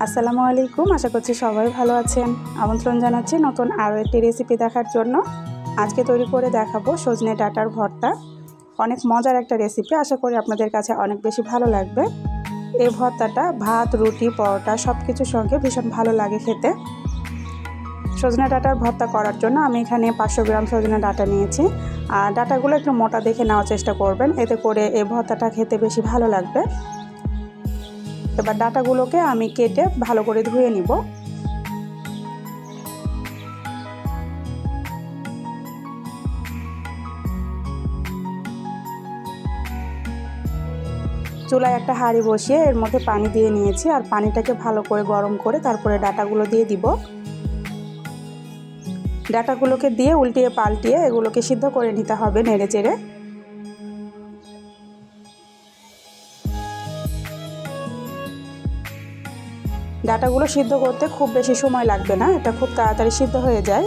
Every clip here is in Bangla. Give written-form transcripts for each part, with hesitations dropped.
আসসালামু আলাইকুম, আশা করছি সবাই ভালো আছেন। আমন্ত্রণ জানাচ্ছি নতুন আরও একটি রেসিপি দেখার জন্য। আজকে তৈরি করে দেখাবো সজনে ডাঁটার ভর্তা। অনেক মজার একটা রেসিপি, আশা করি আপনাদের কাছে অনেক বেশি ভালো লাগবে। এই ভর্তাটা ভাত, রুটি, পরোটা সব কিছুর সঙ্গে ভীষণ ভালো লাগে খেতে। সজনে ডাঁটার ভর্তা করার জন্য আমি এখানে 500 গ্রাম সজনে ডাঁটা নিয়েছি। আর ডাঁটাগুলো একটু মোটা দেখে নেওয়ার চেষ্টা করবেন, এতে করে এই ভর্তাটা খেতে বেশি ভালো লাগবে। এবার ডাঁটাগুলোকে আমি কেটে ভালো করে ধুয়ে নিব। চুলায় একটা হাঁড়ি বসিয়ে এর মধ্যে পানি দিয়ে নিয়েছি, আর পানিটাকে ভালো করে গরম করে তারপরে ডাঁটাগুলো দিয়ে দিব। ডাঁটাগুলোকে দিয়ে উল্টিয়ে পাল্টিয়ে এগুলোকে সিদ্ধ করে নিতে হবে নেড়ে চেড়ে। ডাঁটাগুলো সিদ্ধ করতে খুব বেশি সময় লাগবে না, এটা খুব তাড়াতাড়ি সিদ্ধ হয়ে যায়।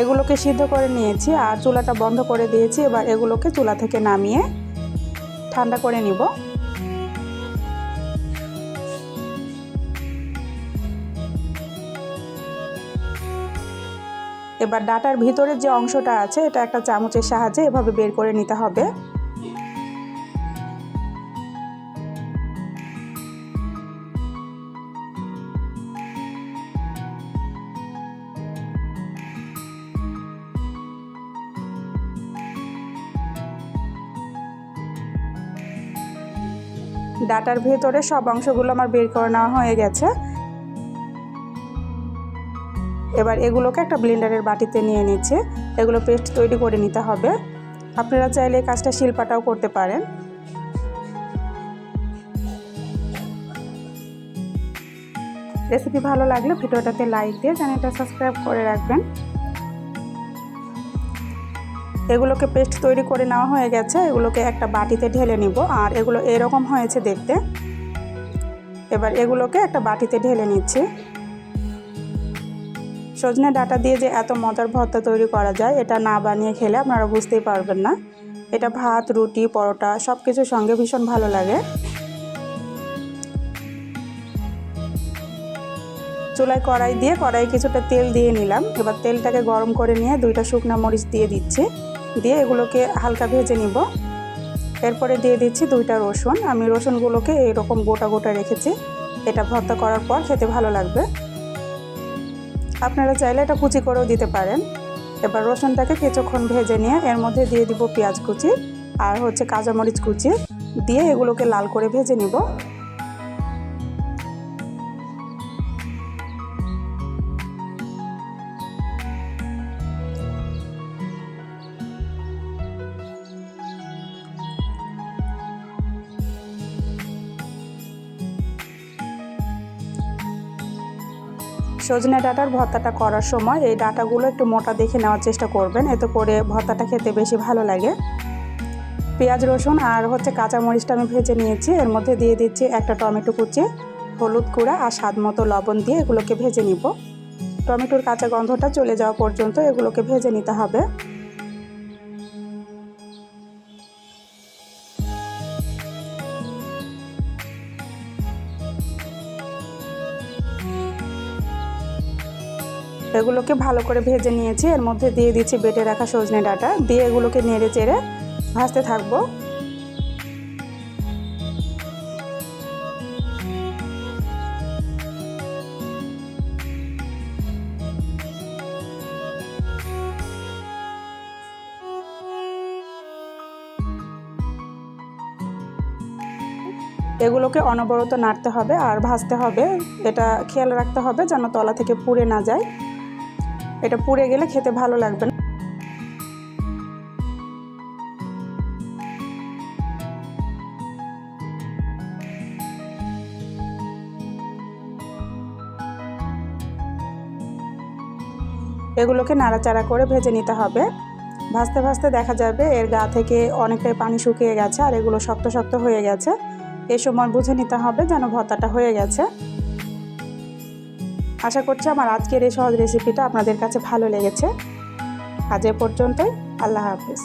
এগুলোকে সিদ্ধ করে নিয়েছি আর চুলাটা বন্ধ করে দিয়েছি। এবার এগুলোকে চুলা থেকে নামিয়ে ঠান্ডা করে নিব। এবার ডাঁটার ভিতরের যে অংশটা আছে এটা একটা চামচের সাহায্যে এভাবে বের করে নিতে হবে। ডাঁটার ভেতরে সব অংশগুলো আমার বের করে নেওয়া হয়ে গেছে। এবার এগুলোকে একটা ব্লেন্ডারের বাটিতে নিয়ে নিচ্ছে। এগুলো পেস্ট তৈরি করে নিতে হবে। আপনারা চাইলে এই কাজটা শিলপাটাও করতে পারেন। রেসিপি ভালো লাগলে ভিডিওটাতে লাইক দিয়ে চ্যানেলটা সাবস্ক্রাইব করে রাখবেন। এগুলোকে পেস্ট তৈরি করে নেওয়া হয়ে গেছে। এগুলোকে একটা বাটিতে ঢেলে নিব। আর এগুলো এরকম হয়েছে দেখতে। এবার এগুলোকে একটা বাটিতে ঢেলে নিচ্ছি। সজনে ডাঁটা দিয়ে যে এত মজার ভর্তা তৈরি করা যায়, এটা না বানিয়ে খেলে আপনারা বুঝতেই পারবেন না। এটা ভাত, রুটি, পরোটা সব কিছুর সঙ্গে ভীষণ ভালো লাগে। চুলায় কড়াই দিয়ে কড়াই কিছুটা তেল দিয়ে নিলাম। এবার তেলটাকে গরম করে নিয়ে 2টা শুকনো মরিচ দিয়ে দিচ্ছি। দিয়ে এগুলোকে হালকা ভেজে নিব। এরপরে দিয়ে দিচ্ছি 2টা রসুন। আমি রসুনগুলোকে এইরকম গোটা গোটা রেখেছি। এটা ভর্তা করার পর খেতে ভালো লাগবে। আপনারা চাইলে এটা কুচি করেও দিতে পারেন। এবার রসুনটাকে কিছুক্ষণ ভেজে নিয়ে এর মধ্যে দিয়ে দিব পেঁয়াজ কুচি আর কাঁচামরিচ কুচি দিয়ে এগুলোকে লাল করে ভেজে নিব। সজনে ডাঁটার ভর্তাটা করার সময় এই ডাঁটাগুলো একটু মোটা দেখে নেওয়ার চেষ্টা করবেন, এতে করে ভর্তাটা খেতে বেশি ভালো লাগে। পেঁয়াজ, রসুন আর কাঁচামরিচটা আমি ভেজে নিয়েছি। এর মধ্যে দিয়ে দিচ্ছি একটা টমেটো কুচি, হলুদ গুঁড়া আর স্বাদ মতো লবণ দিয়ে এগুলোকে ভেজে নিব। টমেটোর কাঁচা গন্ধটা চলে যাওয়া পর্যন্ত এগুলোকে ভেজে নিতে হবে। এগুলোকে ভালো করে ভেজে নিয়েছি। এর মধ্যে দিয়ে দিচ্ছি বেটে রাখা সজনে ডাঁটা, দিয়ে এগুলোকে নেড়ে চেড়ে ভাজতে থাকবো। এগুলোকে অনবরত নাড়তে হবে আর ভাজতে হবে। এটা খেয়াল রাখতে হবে যেন তলা থেকে পুড়ে না যায়। এটা পুড়ে গেলে খেতে ভালো লাগবে না। এগুলোকে নাড়াচাড়া করে ভেজে নিতে হবে। ভাজতে ভাজতে দেখা যাবে এর গা থেকে অনেকটাই পানি শুকিয়ে গেছে আর এগুলো শক্ত শক্ত হয়ে গেছে। এই সময় বুঝে নিতে হবে যেন ভর্তাটা হয়ে গেছে। আশা করছি আমার আজকের এই সহজ রেসিপিটা আপনাদের কাছে ভালো লেগেছে। আজ এ পর্যন্তই। আল্লাহ হাফেজ।